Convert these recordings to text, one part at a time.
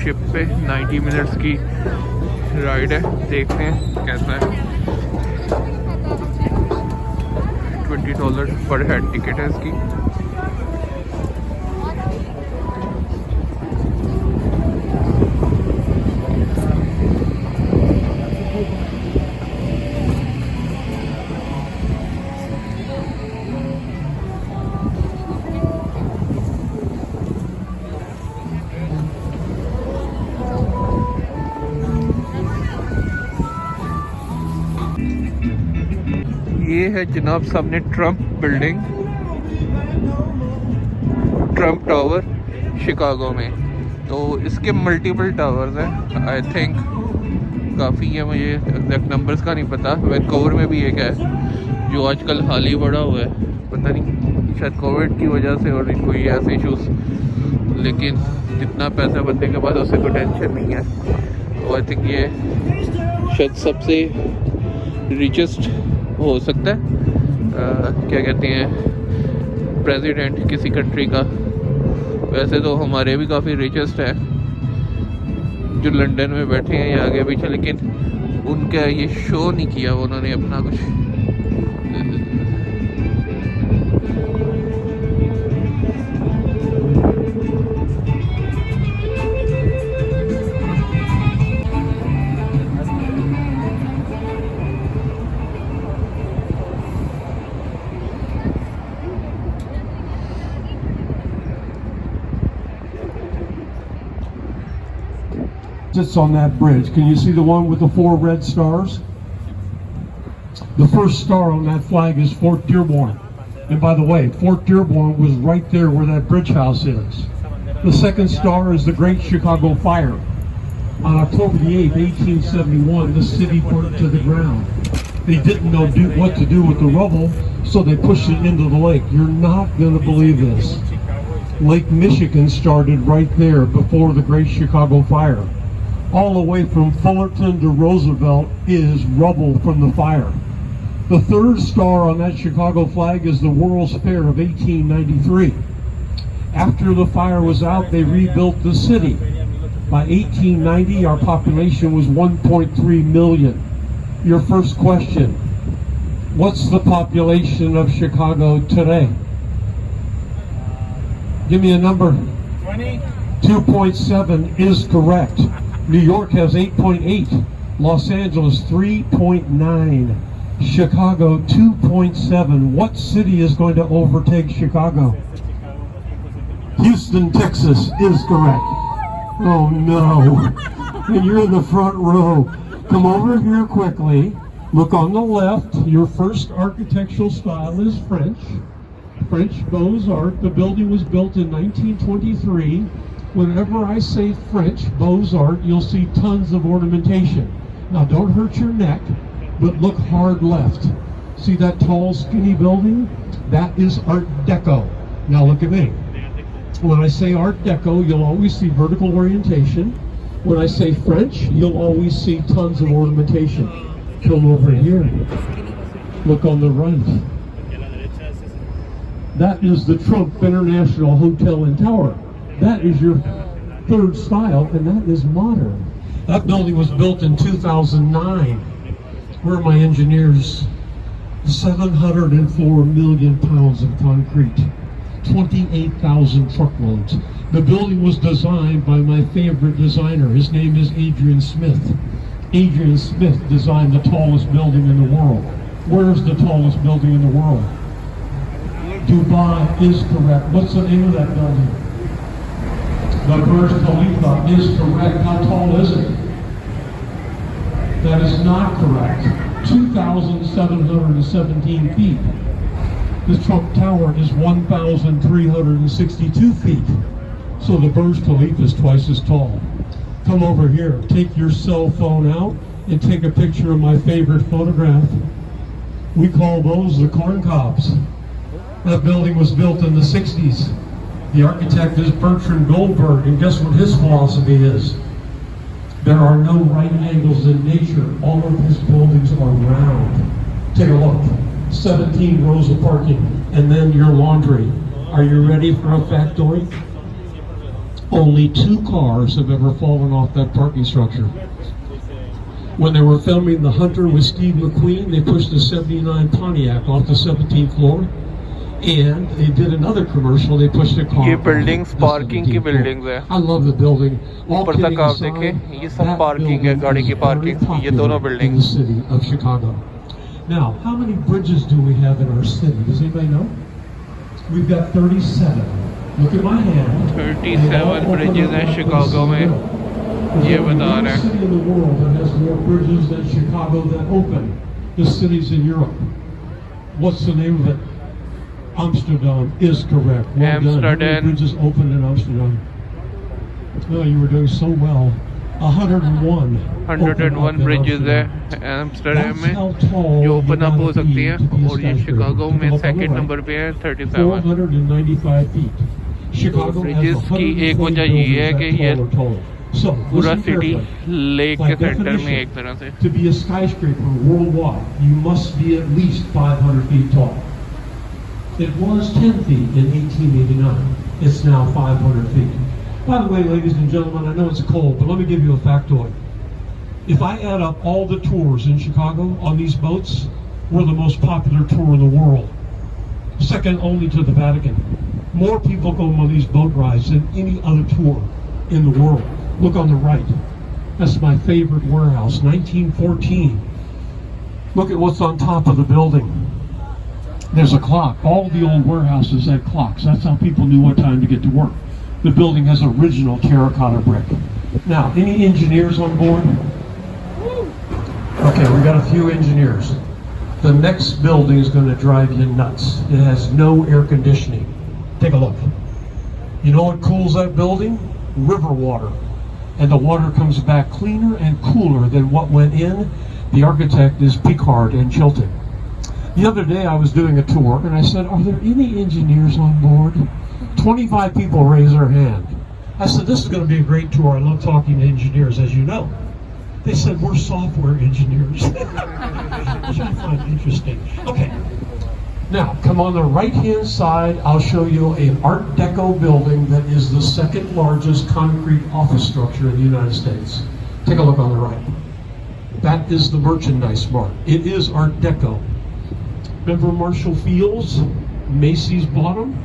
Ship पे 90 minutes की ride है, देखते हैं कैसा है। $20 पर हेड टिकट है इसकी। ये है जनाब सामने Trump building, Trump tower Chicago में। तो इसके मल्टीपल टावर्स हैं, आई थिंक काफ़ी है, मुझे एग्जैक्ट नंबर्स का नहीं पता। वैंकूवर में भी एक है जो आजकल हाल ही बड़ा हुआ है, पता नहीं शायद कोविड की वजह से और कोई ऐसे इशूज़, लेकिन जितना पैसा बनने के बाद उससे कोई टेंशन नहीं है। तो आई थिंक ये शायद सबसे रिचेस्ट हो सकता है, क्या कहते हैं, प्रेसिडेंट किसी कंट्री का। वैसे तो हमारे भी काफ़ी रिचेस्ट है जो लंदन में बैठे हैं या आगे पीछे, लेकिन उनका ये शो नहीं किया उन्होंने अपना कुछ। Sits on that bridge. Can you see the one with the 4 red stars? The first star on that flag is Fort Dearborn. And by the way, Fort Dearborn was right there where that bridge house is. The second star is the Great Chicago Fire. On October the 8th, 1871, the city burnt to the ground. They didn't know what to do with the rubble, so they pushed it into the lake. You're not going to believe this. Lake Michigan started right there before the Great Chicago Fire. All the way from Fullerton to Roosevelt is rubble from the fire. The third star on that Chicago flag is the World's Fair of 1893. After the fire was out, they rebuilt the city. By 1890, our population was 1.3 million. Your first question, what's the population of Chicago today? Give me a number. 20. 2.7 is correct. New York has 8.8, Los Angeles 3.9, Chicago 2.7. What city is going to overtake Chicago? Houston, Texas is correct. Oh no, and you're in the front row. Come over here quickly, look on the left. Your first architectural style is French Beaux-Arts. The building was built in 1923. Whenever I say French Beaux-Arts, you'll see tons of ornamentation. Now don't hurt your neck, but look hard left. See that tall, skinny building? That is Art Deco. Now look at me. When I say Art Deco, you'll always see vertical orientation. When I say French, you'll always see tons of ornamentation. Come over here. Look on the right. That is the Trump International Hotel and Tower. That is your third style, and that is modern. That building was built in 2009. Where are my engineers? 704 million pounds of concrete, 28,000 truckloads. The building was designed by my favorite designer. His name is Adrian Smith. Adrian Smith designed the tallest building in the world. Where's the tallest building in the world? Dubai is correct. What's the name of that building? The Burj Khalifa is correct. How tall is it? That is not correct. 2,717 feet. The Trump Tower is 1,362 feet. So the Burj Khalifa is twice as tall. Come over here. Take your cell phone out and take a picture of my favorite photograph. We call those the corn cobs. That building was built in the 60s. The architect is Bertrand Goldberg, and guess what his philosophy is? There are no right angles in nature. All of his buildings are round. Take a look. 17 rows of parking, and then your laundry. Are you ready for a factoid? Only 2 cars have ever fallen off that parking structure. When they were filming The Hunter with Steve McQueen, they pushed a 79 Pontiac off the 17th floor. And they did another commercial, they pushed a car. ये buildings parking की buildings है. I love the building. ऊपर तक आप देखें, ये सब parking है, गाड़ी की parking. ये दोनों buildings. In the city of Chicago. Now, how many bridges do we have in our city? Does anybody know? We've got 37. Look at my hand. 37 bridges हैं शिकागो में. ये बता रहे हैं. City in the world that has more bridges than Chicago that open. The cities in Europe. What's the name of it? Amsterdam is correct. Well Amsterdam. Done. How many bridges opened in Amsterdam? Oh, you were doing so well. 101. 101 bridges है Amsterdam में जो open up हो सकती हैं और ये Chicago में second number पे है 37. 495 feet. Chicago ब्रिजेस की एक वजह ये है कि ये पूरा सिटी लेक के सेंटर में एक तरह से. To be a skyscraper worldwide, you must be at least 500 feet tall. It was 10 feet in 1889. It's now 500 feet. By the way, ladies and gentlemen, I know it's cold, but let me give you a factoid. If I add up all the tours in Chicago on these boats, we're the most popular tour in the world. Second only to the Vatican. More people go on these boat rides than any other tour in the world. Look on the right. That's my favorite warehouse, 1914. Look at what's on top of the building. There's a clock. All the old warehouses had clocks. That's how people knew what time to get to work. The building has original terracotta brick. Now, any engineers on board? Okay, we got a few engineers. The next building is going to drive you nuts. It has no air conditioning. Take a look. You know what cools that building? River water. And the water comes back cleaner and cooler than what went in. The architect is Picard and Chilton. The other day I was doing a tour and I said, are there any engineers on board? 25 people raised their hand. I said, this is going to be a great tour. I love talking to engineers, as you know. They said, we're software engineers, which I find interesting. Okay, now come on the right-hand side. I'll show you an Art Deco building that is the second largest concrete office structure in the United States. Take a look on the right. That is the Merchandise Mart. It is Art Deco. Remember Marshall Field's, Macy's bottom?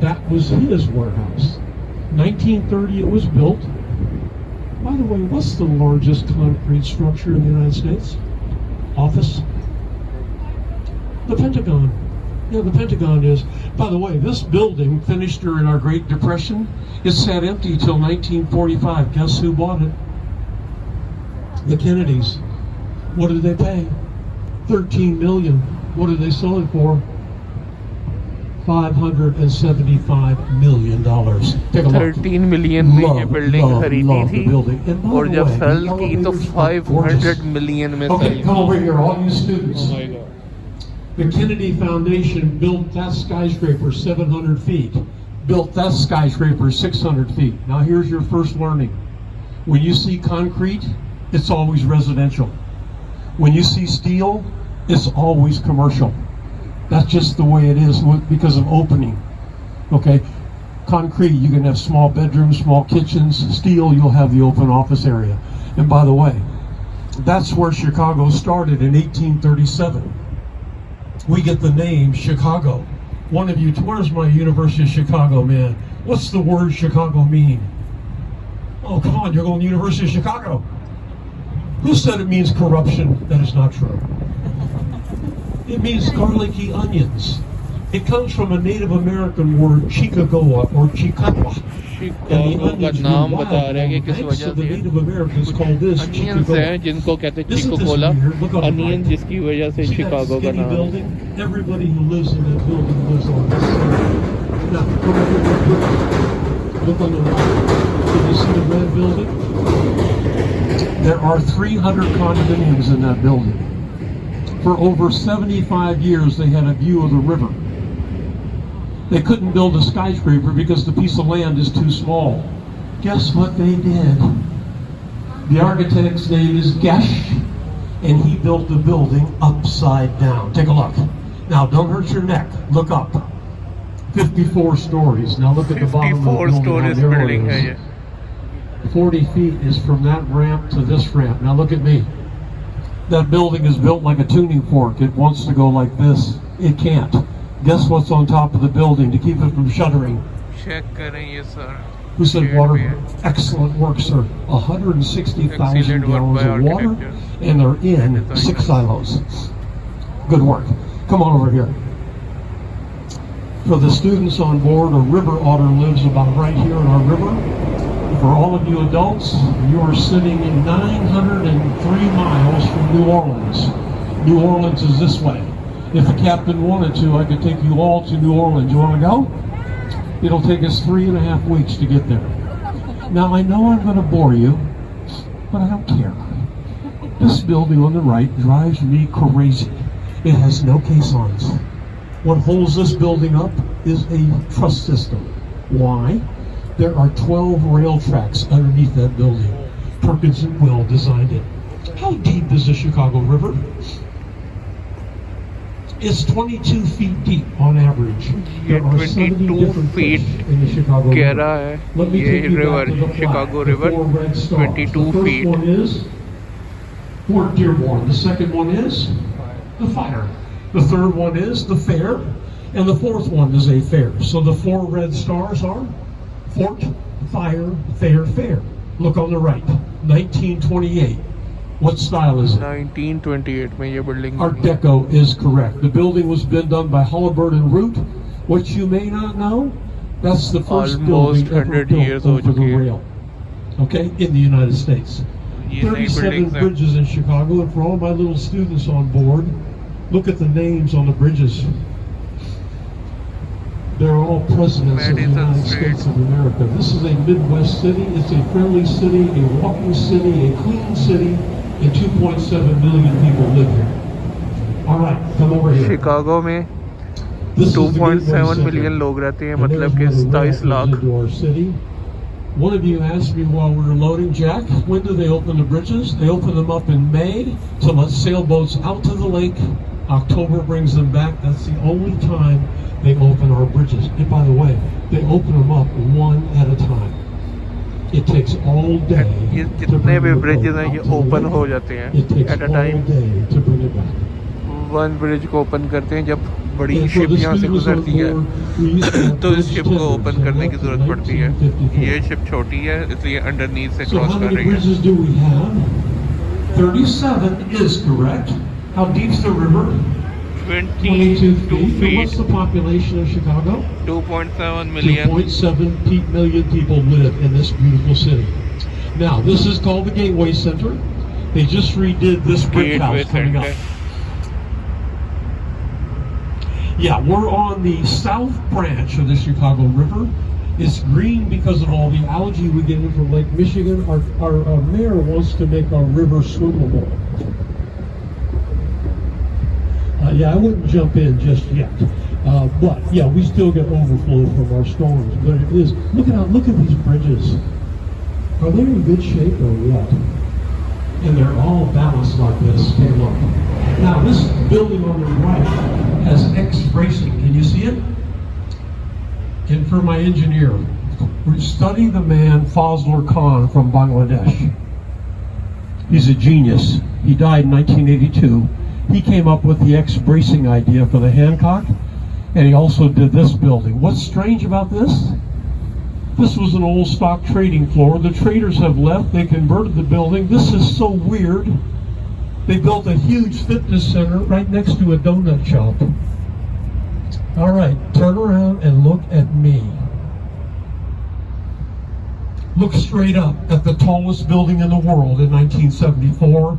That was his warehouse. 1930 it was built. By the way, what's the largest concrete structure in the United States? Office? The Pentagon. Yeah, the Pentagon is. By the way, this building finished during our Great Depression. It sat empty till 1945. Guess who bought it? The Kennedys. What did they pay? $13 million. What did they sell it for? $575 million. Take a look. 13 million में ये building खरीदी थी और जब cell की तो 500 million में Okay, come over here, all you students. Oh my God. The Kennedy Foundation built that skyscraper 700 feet. Built that skyscraper 600 feet. Now here's your first learning. When you see concrete, it's always residential. When you see steel, it's always commercial. That's just the way it is because of opening. Okay? Concrete, you can have small bedrooms, small kitchens. Steel, you'll have the open office area. And by the way, that's where Chicago started in 1837. We get the name Chicago. One of you, where's my University of Chicago man? What's the word Chicago mean? Oh, come on, you're going to the University of Chicago. Who said it means corruption? That is not true. It means garlicky onions. It comes from a Native American word, Chicagoa or Chicagua. Chicago का नाम बता रहे हैं कि किस वजह से onions हैं जिनको कहते हैं चिको कोला अनियन जिसकी वजह से शिकागो का नाम है. Everybody who lives in that building lives on this side. Now, look on the right. Can you see the red building? There are 300 condominiums in that building. For over 75 years, they had a view of the river. They couldn't build a skyscraper because the piece of land is too small. Guess what they did? The architect's name is Gesh, and he built the building upside down. Take a look. Now, don't hurt your neck. Look up. 54 stories. Now look at the bottom of the 54 building, how stories narrow it building है is. ये. 40 feet is from that ramp to this ramp. Now look at me. That building is built like a tuning fork. It wants to go like this. It can't. Guess what's on top of the building to keep it from shuddering? Check करें ये sir. Who said Shade water? पे है. Excellent work, sir. 160,000 Excellent work gallons by of water, architecture. and they're in It's 6 very silos. Good work. Come on over here. For the students on board, a river otter lives about right here in our river. For all of you adults, you are sitting in 903 miles from New Orleans. New Orleans is this way. If the captain wanted to, I could take you all to New Orleans. You want to go? It'll take us 3.5 weeks to get there. Now, I know I'm going to bore you, but I don't care. This building on the right drives me crazy. It has no caissons. What holds this building up is a truss system. Why? There are 12 rail tracks underneath that building. Perkins and Will designed it. How deep is the Chicago River? It's 22 feet deep on average. ये There are 70 22 different feet fish in the Chicago गहरा River. है Let me ये take you back river, to the flag. Chicago The River, 4 red stars. 22 The first feet. one is Fort Dearborn. The second one is the fire. The third one is the fair. And the fourth one is a fair. So the 4 red stars are Fort, Fire, Fair, Fair. Look on the right. 1928. What style is it? 1928 में ये building Art बनी है. Deco is correct. The building was been done by Halliburton Root. What you may not know, that's the first Almost building ever 100 built years हो over the चुकी है. rail. Okay, in the United States. ये नई 37 buildings हैं. bridges in Chicago, and for all my little students on board, look at the names on the bridges. They're all presidents of the Madison United Street. States of America. This is a Midwest city. It's a friendly city, a walking city, a clean city, and 2.7 million people live here. All right, come over here. Chicago में This is the Gateway 2.7 Center. Million लोग रहते हैं, And there's मतलब कि where the rail 27 comes lakh. into our city. One of you asked me while we were loading, Jack, when do they open the bridges? They open them up in May to let sailboats out to the lake. October brings them back. That's the only time they open our bridges. And by the way, they open them up one at a time. It takes all day ये to जितने bring भी the bridges boat हैं out ये to the open lake. हो जाते हैं It takes at a all time. day to bring it back. One bridge को open करते हैं जब बड़ी And for शिप the यहाँ से students on गुजरती है board, we used to have तो इस bridge शिप को tenders ओपन that करने की left in ज़रूरत पड़ती है. 1954. ये शिप छोटी है इसलिए अंडरनीथ से So क्रॉस how कर many रही है. bridges do we have? 37 is correct. How deep's the river? 22 22 feet. And feet. what's the population of Chicago? 2.7 million. 2.7 million people live in this beautiful city. Now, this is called the Gateway Center. They just redid this brick Gateway house coming Center. up. Yeah, we're on the south branch of the Chicago River. It's green because of all the algae we get in from Lake Michigan. Our mayor wants to make our river swimmable. Yeah, I wouldn't jump in just yet. But yeah, we still get overflow from our storms. But it is, look at these bridges. Are they in good shape or what? And they're all balanced like this. Hey, look. Now, this building on the right has X bracing. Can you see it? And for my engineer, we study the man Fazlur Khan from Bangladesh. He's a genius. He died in 1982. He came up with the X bracing idea for the Hancock, and he also did this building. What's strange about this? This was an old stock trading floor. The traders have left. They converted the building. This is so weird. They built a huge fitness center right next to a donut shop. All right, turn around and look at me. Look straight up at the tallest building in the world in 1974.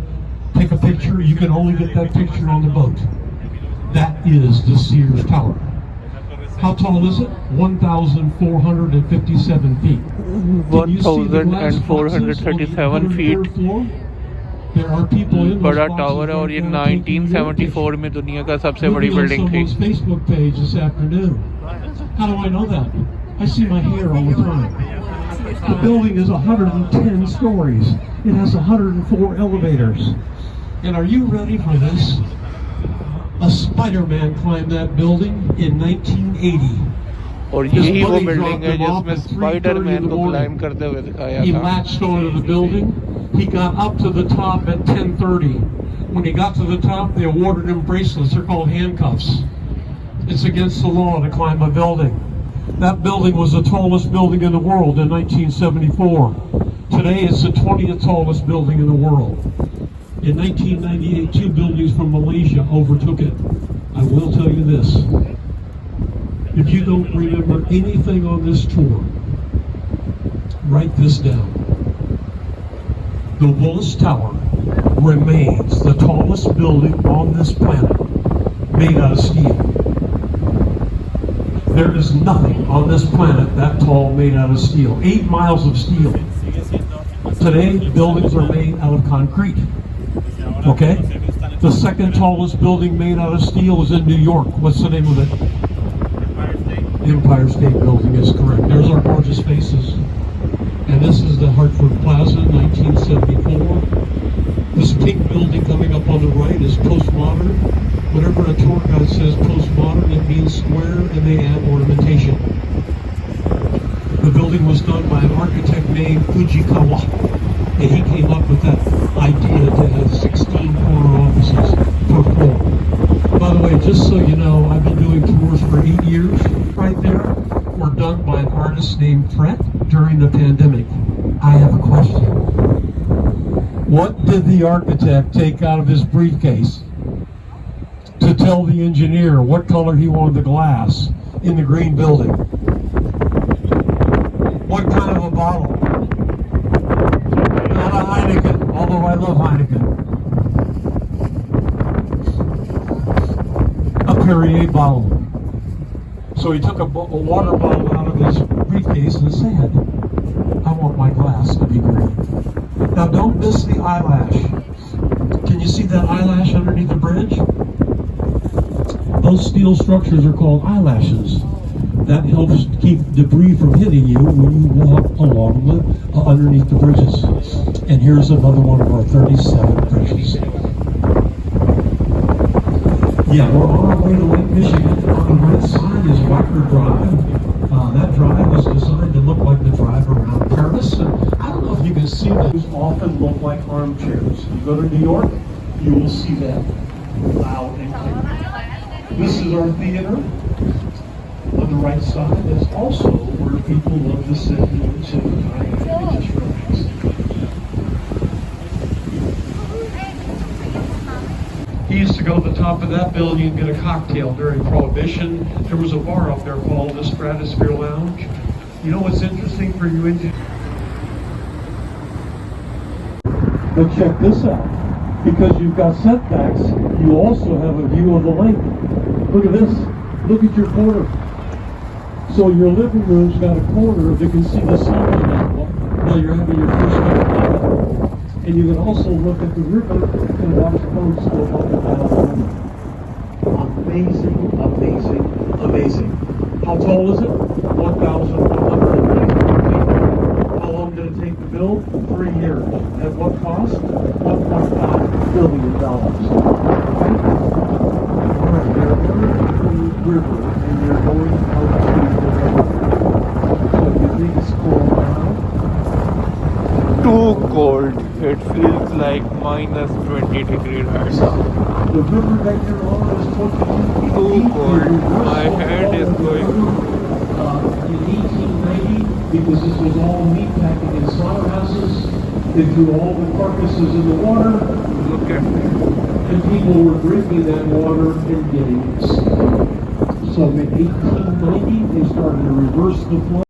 Take a picture. You can only get that picture on the boat. That is the Sears Tower. How tall is it? 1,457 feet. Can you see the glass boxes on the 1,437 feet. 103rd floor? There are people in those बड़ा boxes tower है और ये right now taking your 1974 picture. में दुनिया का सबसे You'll बड़ी be on building थी. someone's Facebook page this afternoon. How do I know that? I see my hair all the time. The building is 110 stories. It has 104 elevators. And are you ready for this? A Spider-Man climbed that building in 1980. और His यही वो buddy building dropped है him off जिसमें at 3:30 in Spiderman the को morning. Climb करते हुए दिखाया He था. latched onto the building. He got up to the top at 10:30. When he got to the top, they awarded him bracelets. They're called handcuffs. It's against the law to climb a building. That building was the tallest building in the world in 1974. Today it's the 20th tallest building in the world. In 1998, 2 buildings from Malaysia overtook it. I will tell you this. If you don't remember anything on this tour, write this down. The Willis Tower remains the tallest building on this planet made out of steel. There is nothing on this planet that tall made out of steel. 8 miles of steel. Today, buildings are made out of concrete. Okay? The second tallest building made out of steel is in New York. What's the name of it? Empire State Building is correct. There's our gorgeous faces. And this is the Hartford Plaza, 1974. This pink building coming up on the right is postmodern. Whenever a tour guide says postmodern, it means square and they add ornamentation. The building was done by an architect named Fujikawa. And he came up with that idea to have 16 corner offices per floor. By the way, just so you know, I've been doing tours for 8 years. Right there were done by an artist named Fred during the pandemic. I have a question. What did the architect take out of his briefcase to tell the engineer what color he wanted the glass in the green building? What kind of a bottle? Not a Heineken, although I love Heineken. A Perrier bottle. So he took a water bottle out of his briefcase and said, I want my glass to be green. Now don't miss the eyelash. Can you see that eyelash underneath the bridge? Those steel structures are called eyelashes. That helps keep debris from hitting you when you walk along underneath the bridges. And here's another one of our 37 bridges. Yeah, we're on our way to Lake Michigan. On the right side is Walker Drive. That drive was designed to look like the drive around Paris. I don't know if you can see those often look like armchairs. You go to New York, you will see that loud and clear. This is our theater. On the right side is also where people love to sit and just relax. He used to go to the top of that building and get a cocktail during Prohibition. There was a bar up there called the Stratosphere Lounge. You know what's interesting for you Indians? But check this out. Because you've got setbacks, you also have a view of the lake. Look at this. Look at your corner. So your living room's got a corner that can see the sun while you're having your first cup of coffee. And you can also look at the river and watch boats go up and down the river. Amazing, amazing, amazing. How tall is it? 1,190 feet. How long did it take to build? 3 years. At what cost? $1.5 billion. Okay? All right, you're going to the river and you're going out to the river. So you need to scroll down. Too cold. It feels like minus 20 degrees right now. The river that you're on is 22 feet Too deep. cold. My head is going. In 1890, because this was all meat packing in slaughterhouses, they threw all the carcasses in the water. Look at me. And people were drinking that water and getting sick. So in 1890, they started to reverse the flow.